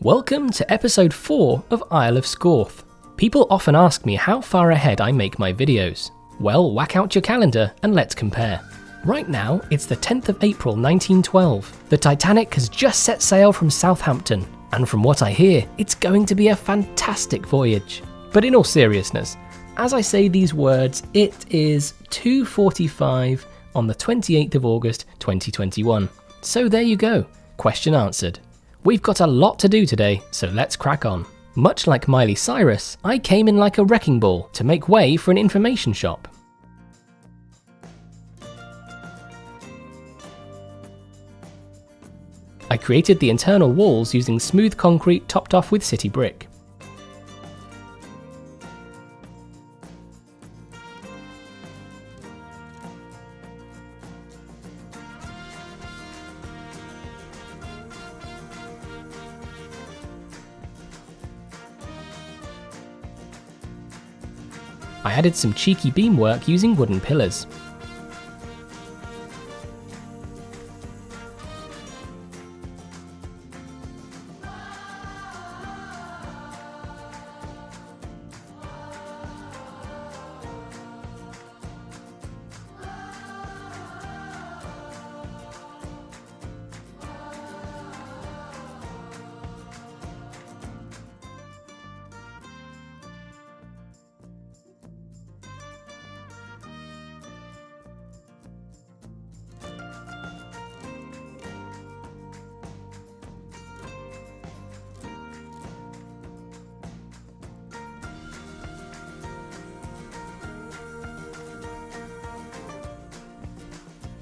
Welcome to episode 4 of Isle of Scáth. People often ask me how far ahead I make my videos. Well, whack out your calendar and let's compare. Right now, it's the 10th of April 1912. The Titanic has just set sail from Southampton, and from what I hear, it's going to be a fantastic voyage. But in all seriousness, as I say these words, it is 2:45 on the 28th of August 2021. So there you go, question answered. We've got a lot to do today, so let's crack on. Much like Miley Cyrus, I came in like a wrecking ball to make way for an information shop. I created the internal walls using smooth concrete topped off with city brick. I added some cheeky beamwork using wooden pillars.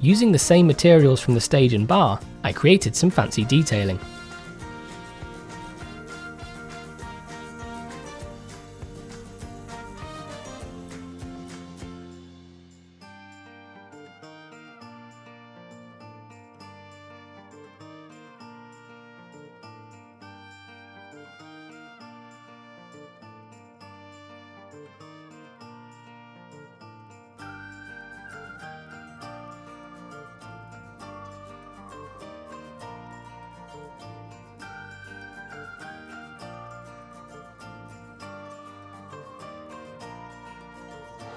Using the same materials from the stage and bar, I created some fancy detailing.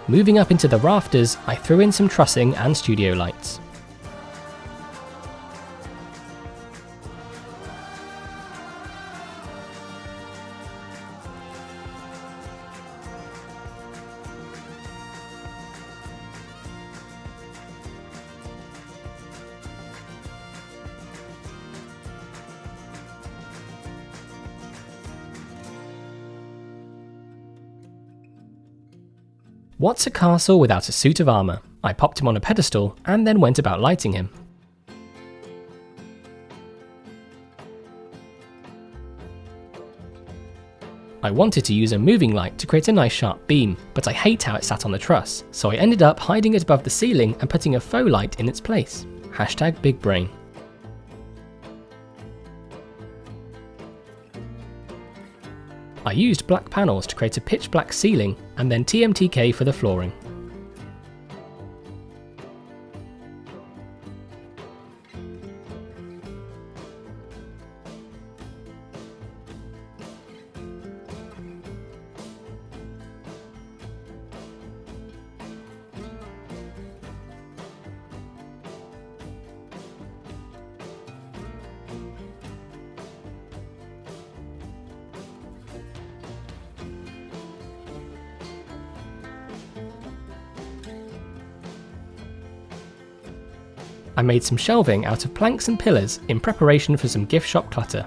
Moving up into the rafters, I threw in some trussing and studio lights. What's a castle without a suit of armour? I popped him on a pedestal and then went about lighting him. I wanted to use a moving light to create a nice sharp beam, but I hate how it sat on the truss, so I ended up hiding it above the ceiling and putting a faux light in its place. #BigBrain. I used black panels to create a pitch black ceiling and then TMTK for the flooring. I made some shelving out of planks and pillars in preparation for some gift shop clutter.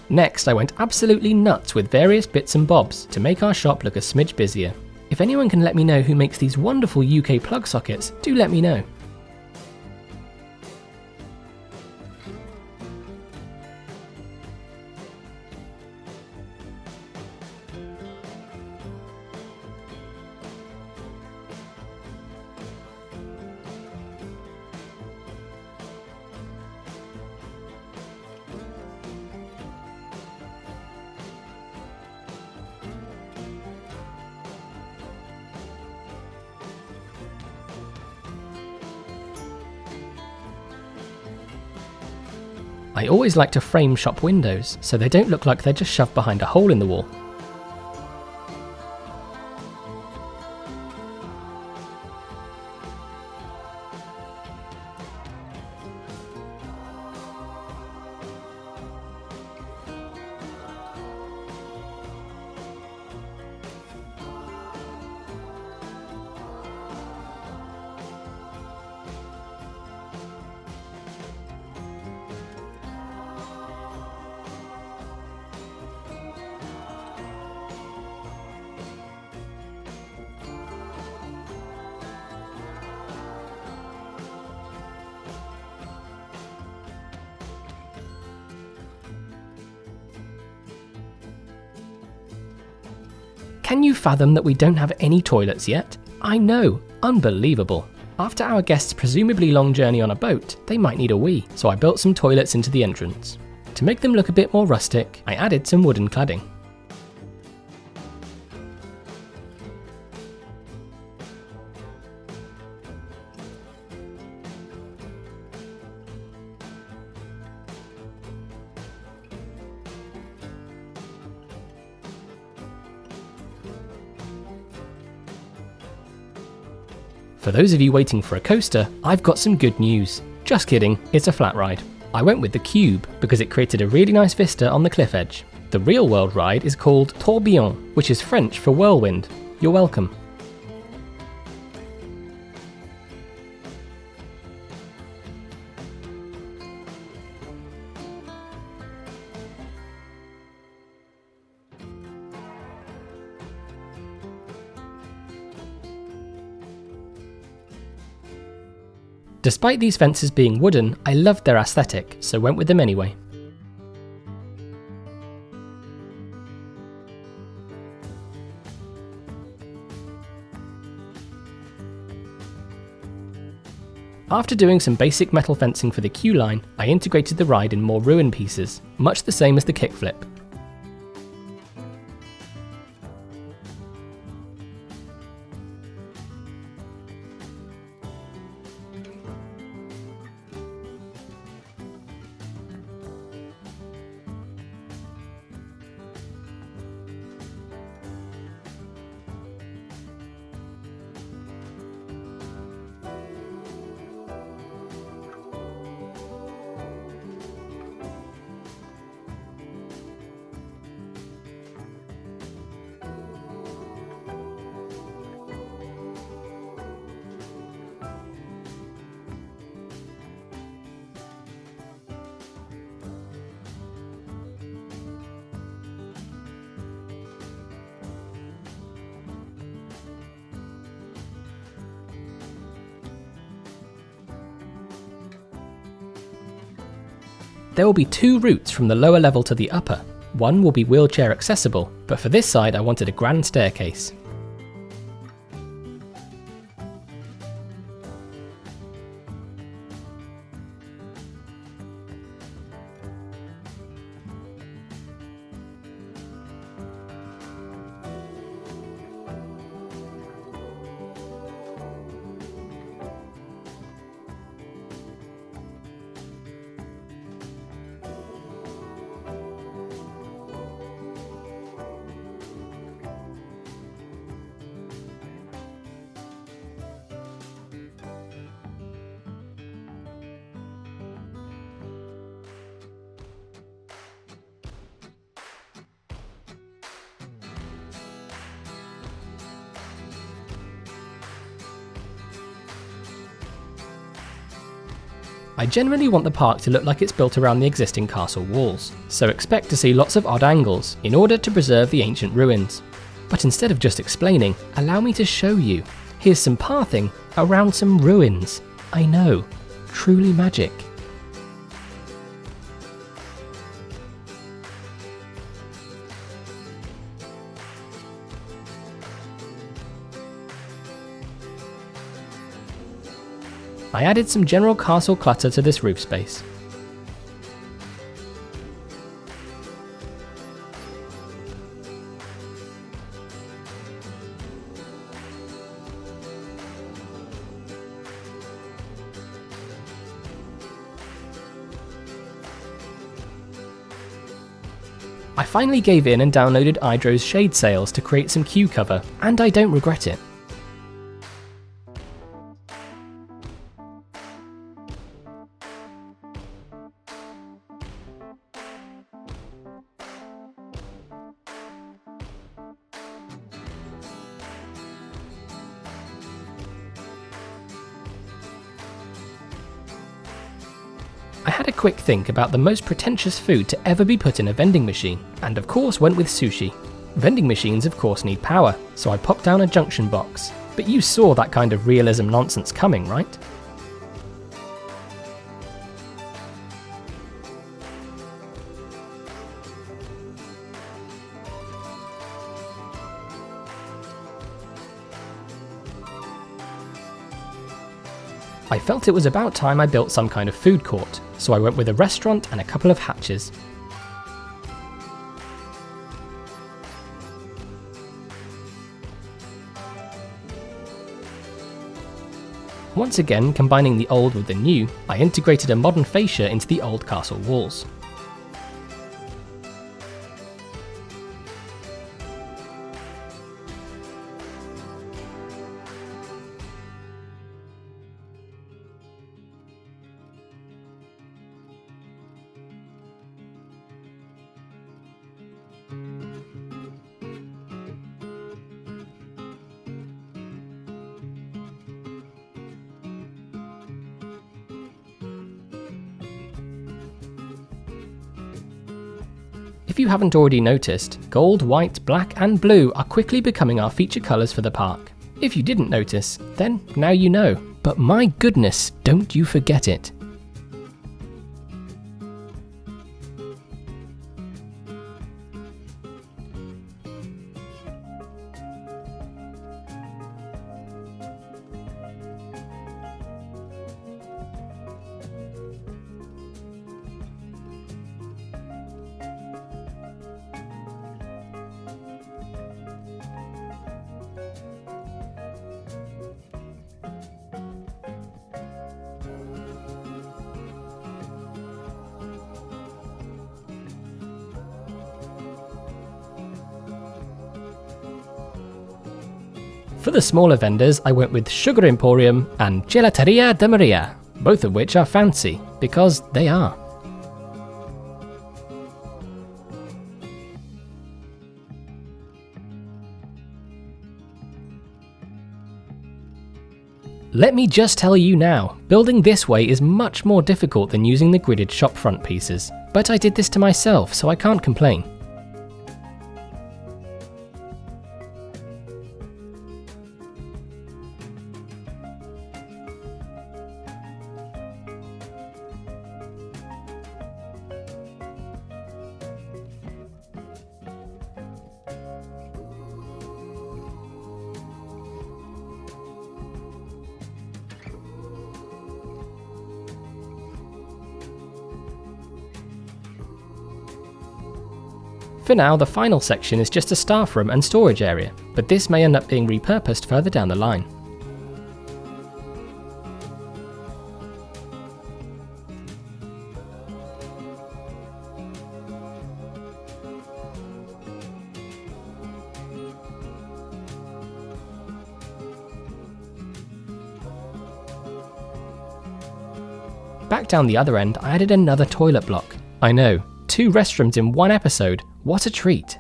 Next, I went absolutely nuts with various bits and bobs to make our shop look a smidge busier. If anyone can let me know who makes these wonderful UK plug sockets, do let me know. I always like to frame shop windows so they don't look like they're just shoved behind a hole in the wall. Can you fathom that we don't have any toilets yet? I know, unbelievable. After our guests' presumably long journey on a boat, they might need a wee, so I built some toilets into the entrance. To make them look a bit more rustic, I added some wooden cladding. For those of you waiting for a coaster, I've got some good news. Just kidding, it's a flat ride. I went with the Cube because it created a really nice vista on the cliff edge. The real world ride is called Tourbillon, which is French for whirlwind. You're welcome. Despite these fences being wooden, I loved their aesthetic, so went with them anyway. After doing some basic metal fencing for the queue line, I integrated the ride in more ruin pieces, much the same as the kickflip. There will be two routes from the lower level to the upper. One will be wheelchair accessible, but for this side I wanted a grand staircase. I generally want the park to look like it's built around the existing castle walls, so expect to see lots of odd angles in order to preserve the ancient ruins. But instead of just explaining, allow me to show you. Here's some pathing around some ruins. I know, truly magic. I added some general castle clutter to this roof space. I finally gave in and downloaded iDro's shade sails to create some queue cover, and I don't regret it. I had a quick think about the most pretentious food to ever be put in a vending machine, and of course went with sushi. Vending machines of course need power, so I popped down a junction box. But you saw that kind of realism nonsense coming, right? I felt it was about time I built some kind of food court, so I went with a restaurant and a couple of hatches. Once again, combining the old with the new, I integrated a modern fascia into the old castle walls. If you haven't already noticed, gold, white, black and blue are quickly becoming our feature colours for the park. If you didn't notice, then now you know. But my goodness, don't you forget it. For the smaller vendors, I went with Sugar Emporium and Gelateria de Maria, both of which are fancy, because they are. Let me just tell you now, building this way is much more difficult than using the gridded shopfront pieces, but I did this to myself, so I can't complain. For now, the final section is just a staff room and storage area, but this may end up being repurposed further down the line. Back down the other end, I added another toilet block. I know, 2 restrooms in one episode, what a treat!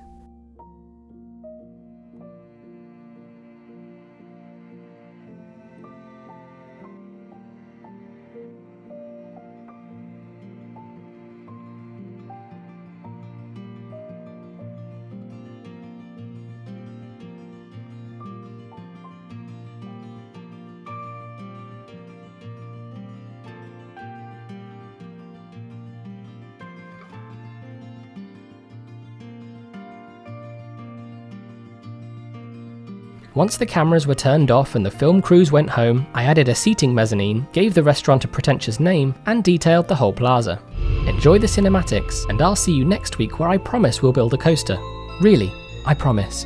Once the cameras were turned off and the film crews went home, I added a seating mezzanine, gave the restaurant a pretentious name, and detailed the whole plaza. Enjoy the cinematics, and I'll see you next week where I promise we'll build a coaster. Really, I promise.